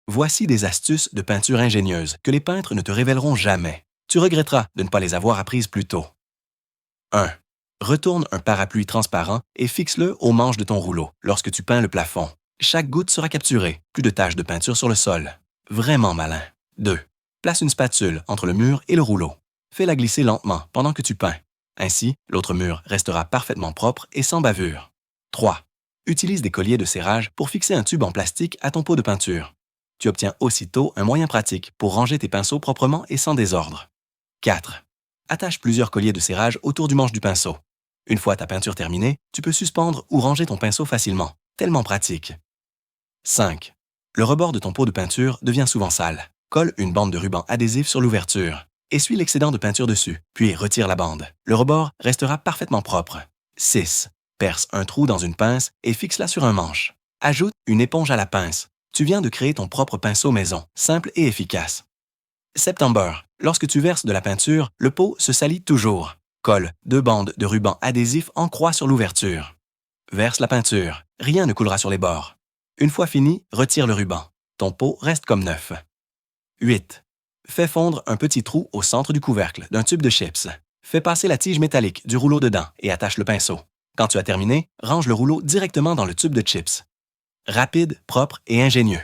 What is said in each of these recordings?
Voici des astuces de peinture ingénieuses que les peintres ne te révéleront jamais. Tu regretteras de ne pas les avoir apprises plus tôt. 1. Retourne un parapluie transparent et fixe-le au manche de ton rouleau lorsque tu peins le plafond. Chaque goutte sera capturée, plus de taches de peinture sur le sol. Vraiment malin. 2. Place une spatule entre le mur et le rouleau. Fais-la glisser lentement pendant que tu peins. Ainsi, l'autre mur restera parfaitement propre et sans bavure. 3. Utilise des colliers de serrage pour fixer un tube en plastique à ton pot de peinture. Tu obtiens aussitôt un moyen pratique pour ranger tes pinceaux proprement et sans désordre. 4. Attache plusieurs colliers de serrage autour du manche du pinceau. Une fois ta peinture terminée, tu peux suspendre ou ranger ton pinceau facilement. Tellement pratique. 5. Le rebord de ton pot de peinture devient souvent sale. Colle une bande de ruban adhésif sur l'ouverture. Essuie l'excédent de peinture dessus, puis retire la bande. Le rebord restera parfaitement propre. 6. Perce un trou dans une pince et fixe-la sur un manche. Ajoute une éponge à la pince. Tu viens de créer ton propre pinceau maison, simple et efficace. September. Lorsque tu verses de la peinture, le pot se salit toujours. Colle 2 bandes de ruban adhésif en croix sur l'ouverture. Verse la peinture. Rien ne coulera sur les bords. Une fois fini, retire le ruban. Ton pot reste comme neuf. 8. Fais fondre un petit trou au centre du couvercle d'un tube de chips. Fais passer la tige métallique du rouleau dedans et attache le pinceau. Quand tu as terminé, range le rouleau directement dans le tube de chips. Rapide, propre et ingénieux.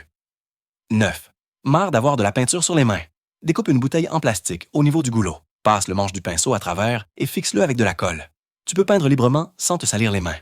9. Marre d'avoir de la peinture sur les mains. Découpe une bouteille en plastique au niveau du goulot. Passe le manche du pinceau à travers et fixe-le avec de la colle. Tu peux peindre librement sans te salir les mains.